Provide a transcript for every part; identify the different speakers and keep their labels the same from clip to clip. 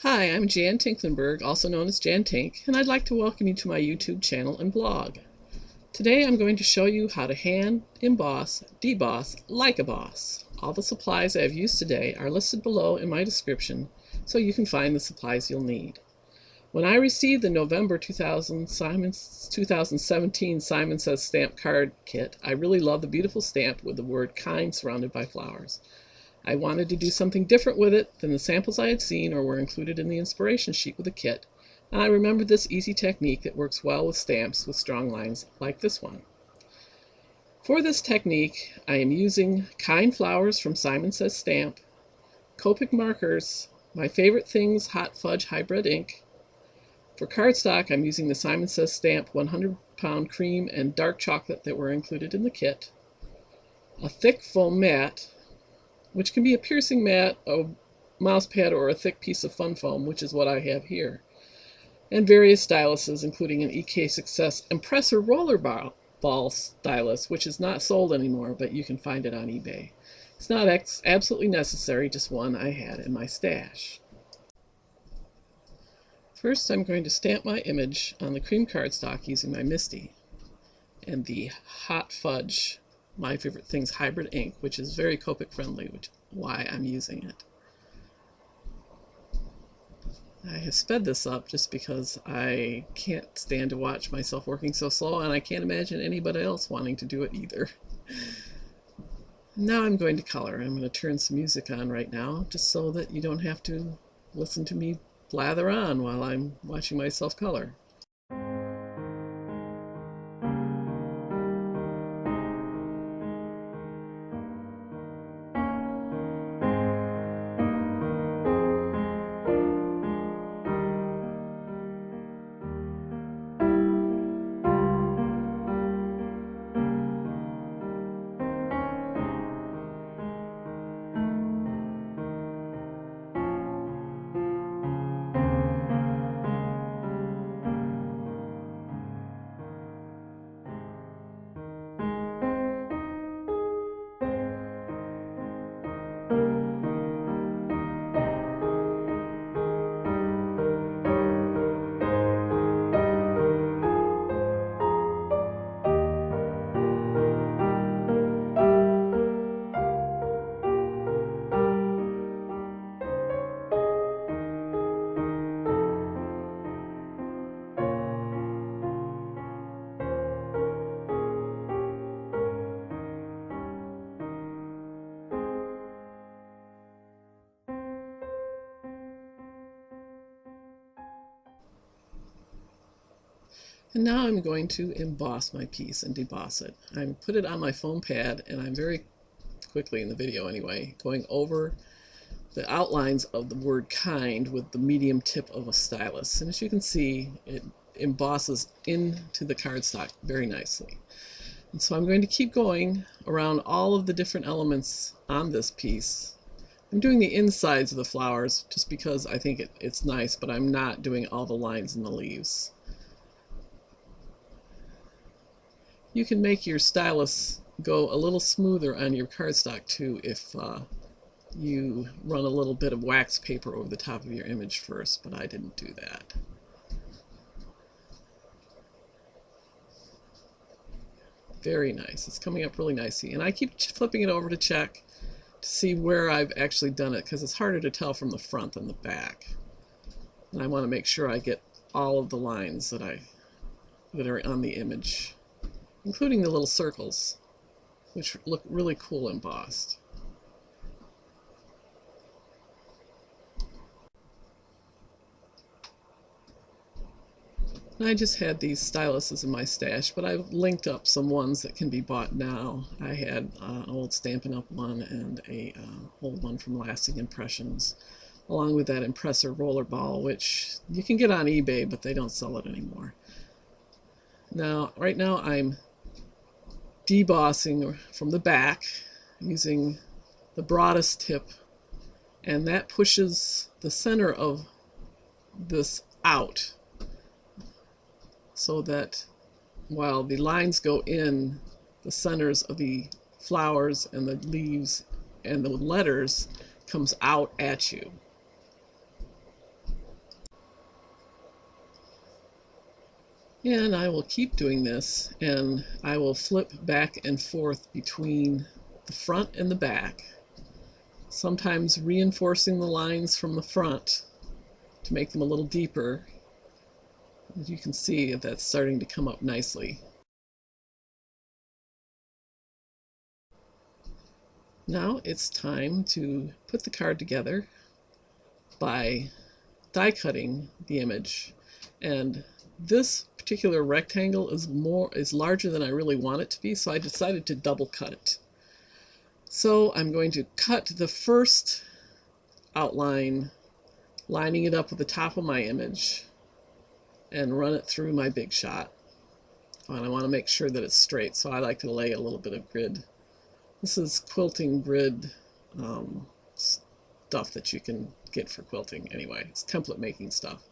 Speaker 1: Hi, I'm Jan Tinklenberg, also known as Jan Tink, and I'd like to welcome you to my YouTube channel and blog. Today I'm going to show you how to hand emboss, deboss like a boss. All the supplies I have used today are listed below in my description, so you can find the supplies you'll need. When I received the November 2017 Simon Says Stamp Card Kit, I really loved the beautiful stamp with the word kind surrounded by flowers. I wanted to do something different with it than the samples I had seen or were included in the inspiration sheet with the kit, and I remembered this easy technique that works well with stamps with strong lines like this one. For this technique, I am using kind flowers from Simon Says Stamp, Copic markers, My Favorite Things Hot Fudge Hybrid ink. For cardstock, I'm using the Simon Says Stamp 100-pound cream and dark chocolate that were included in the kit, a thick foam mat, which can be a piercing mat, a mouse pad, or a thick piece of fun foam, which is what I have here, and various styluses, including an EK Success Impressor roller ball stylus, which is not sold anymore, but you can find it on eBay. It's not absolutely necessary, just one I had in my stash. First, I'm going to stamp my image on the cream cardstock using my MISTI and the Hot Fudge My Favorite Things Hybrid ink, which is very Copic friendly, which is why I'm using it. I have sped this up just because I can't stand to watch myself working so slow, and I can't imagine anybody else wanting to do it either. Now I'm going to color. I'm going to turn some music on right now, just so that you don't have to listen to me blather on while I'm watching myself color. And now I'm going to emboss my piece and deboss it. I put it on my foam pad, and I'm very quickly, in the video anyway, going over the outlines of the word kind with the medium tip of a stylus. And as you can see, it embosses into the cardstock very nicely. And so I'm going to keep going around all of the different elements on this piece. I'm doing the insides of the flowers just because I think it's nice, but I'm not doing all the lines and the leaves. You can make your stylus go a little smoother on your cardstock too if you run a little bit of wax paper over the top of your image first, but I didn't do that. Very nice. It's coming up really nicely, and I keep flipping it over to check to see where I've actually done it, because it's harder to tell from the front than the back. And I want to make sure I get all of the lines that are on the image, including the little circles, which look really cool embossed. And I just had these styluses in my stash, but I've linked up some ones that can be bought now. I had an old Stampin' Up! One and a old one from Lasting Impressions, along with that Impressor roller ball, which you can get on eBay, but they don't sell it anymore. Now, right now I'm debossing from the back using the broadest tip, and that pushes the center of this out so that while the lines go in, the centers of the flowers and the leaves and the letters comes out at you. And I will keep doing this, and I will flip back and forth between the front and the back, sometimes reinforcing the lines from the front to make them a little deeper. As you can see, that's starting to come up nicely. Now it's time to put the card together by die cutting the image, and this particular rectangle is larger than I really want it to be, so I decided to double cut it. So I'm going to cut the first outline, lining it up with the top of my image, and run it through my big shot. And I want to make sure that it's straight, so I like to lay a little bit of grid. This is quilting grid stuff that you can get for quilting anyway. It's template making stuff.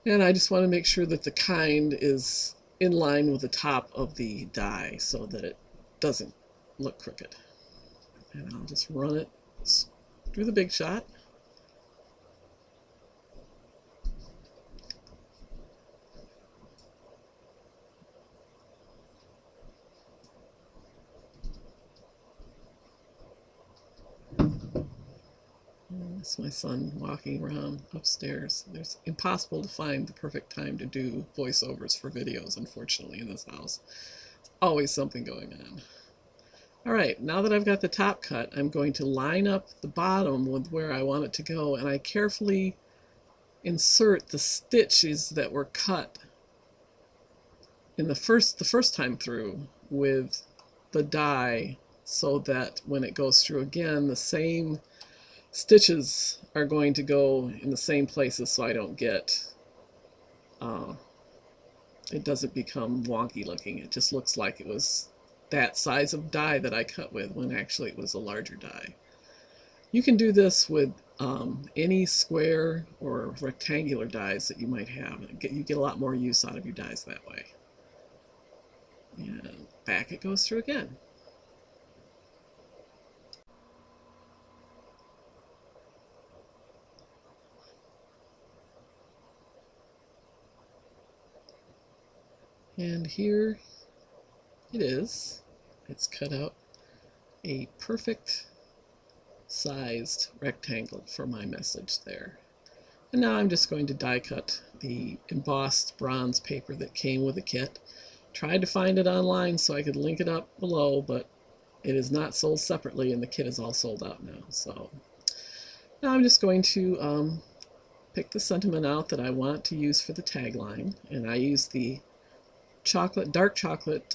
Speaker 1: And I just want to make sure that the kind is in line with the top of the die so that it doesn't look crooked. And I'll just run it through the big shot. It's my son walking around upstairs. It's impossible to find the perfect time to do voiceovers for videos, unfortunately, in this house. There's always something going on. All right, now that I've got the top cut, I'm going to line up the bottom with where I want it to go, and I carefully insert the stitches that were cut in the first time through with the die, so that when it goes through again, the same stitches are going to go in the same places, so I don't get it doesn't become wonky looking. It just looks like it was that size of die that I cut with when actually it was a larger die. You can do this with any square or rectangular dies that you might have. You get a lot more use out of your dies that way. And back it goes through again. And here it is. It's cut out a perfect sized rectangle for my message there. And now I'm just going to die cut the embossed bronze paper that came with the kit. Tried to find it online so I could link it up below, but it is not sold separately and the kit is all sold out now. So now I'm just going to pick the sentiment out that I want to use for the tagline, and I use the dark chocolate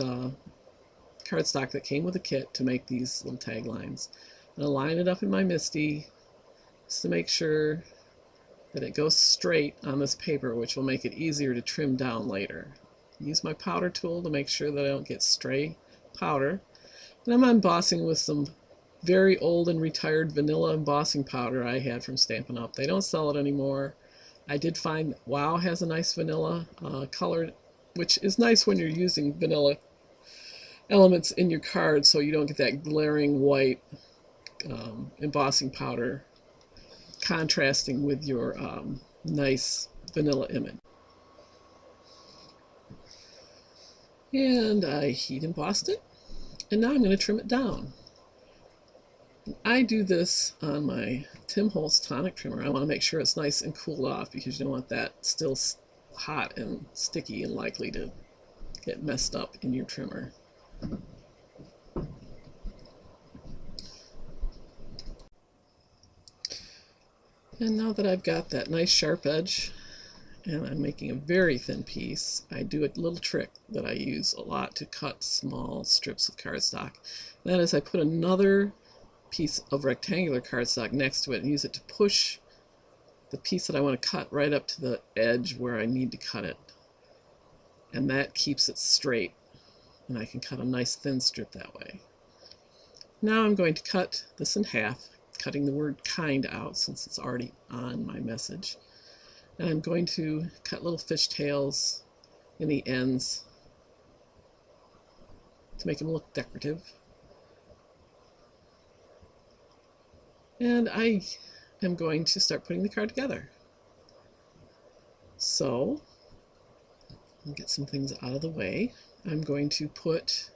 Speaker 1: cardstock that came with the kit to make these little taglines. And I'll line it up in my MISTI just to make sure that it goes straight on this paper, which will make it easier to trim down later. Use my powder tool to make sure that I don't get stray powder. And I'm embossing with some very old and retired vanilla embossing powder I had from Stampin' Up. They don't sell it anymore. I did find WOW has a nice vanilla color, which is nice when you're using vanilla elements in your card so you don't get that glaring white embossing powder contrasting with your nice vanilla image. And I heat embossed it, and now I'm going to trim it down. I do this on my Tim Holtz Tonic trimmer. I want to make sure it's nice and cooled off because you don't want that still hot and sticky and likely to get messed up in your trimmer. And now that I've got that nice sharp edge and I'm making a very thin piece, I do a little trick that I use a lot to cut small strips of cardstock. That is, I put another piece of rectangular cardstock next to it and use it to push the piece that I want to cut right up to the edge where I need to cut it. And that keeps it straight, and I can cut a nice thin strip that way. Now I'm going to cut this in half, cutting the word kind out since it's already on my message. And I'm going to cut little fishtails in the ends to make them look decorative. And I am going to start putting the card together. So and get some things out of the way. I'm going to put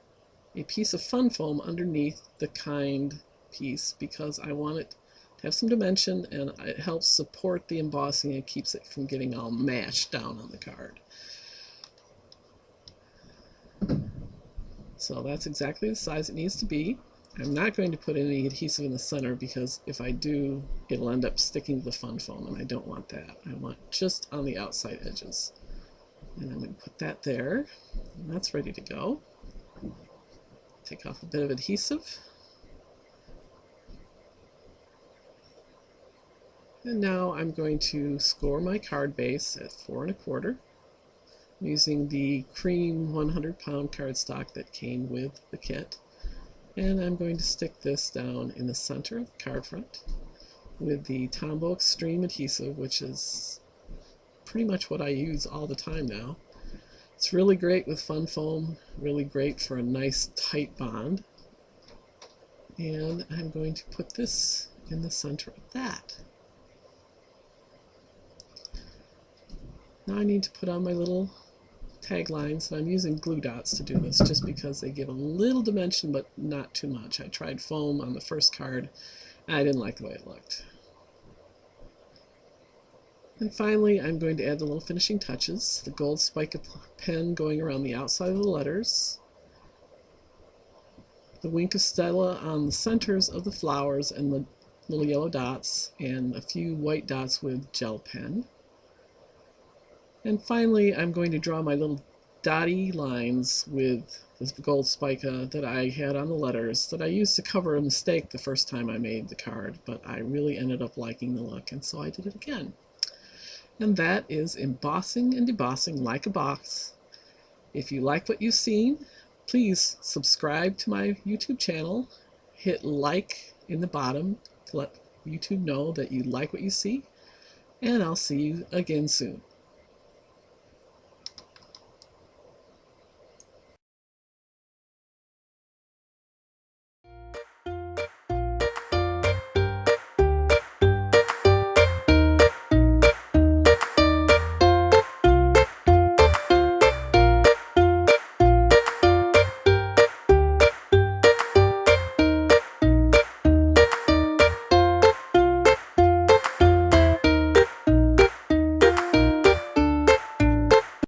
Speaker 1: a piece of fun foam underneath the kind piece because I want it to have some dimension, and it helps support the embossing and keeps it from getting all mashed down on the card. So that's exactly the size it needs to be. I'm not going to put any adhesive in the center because if I do, it'll end up sticking to the fun foam, and I don't want that. I want just on the outside edges. And I'm going to put that there, and that's ready to go. Take off a bit of adhesive. And now I'm going to score my card base at 4 1/4. I'm using the cream 100-pound cardstock that came with the kit. And I'm going to stick this down in the center of the card front with the Tombow XTREME adhesive, which is pretty much what I use all the time now. It's really great with fun foam, really great for a nice tight bond. And I'm going to put this in the center of that. Now I need to put on my little taglines, and I'm using glue dots to do this just because they give a little dimension but not too much. I tried foam on the first card and I didn't like the way it looked. And finally I'm going to add the little finishing touches, the gold spica pen going around the outside of the letters, the wink of Stella on the centers of the flowers and the little yellow dots, and a few white dots with gel pen. And finally, I'm going to draw my little dotty lines with this gold spica that I had on the letters that I used to cover a mistake the first time I made the card, but I really ended up liking the look, and so I did it again. And that is embossing and debossing like a box. If you like what you've seen, please subscribe to my YouTube channel. Hit like in the bottom to let YouTube know that you like what you see, and I'll see you again soon.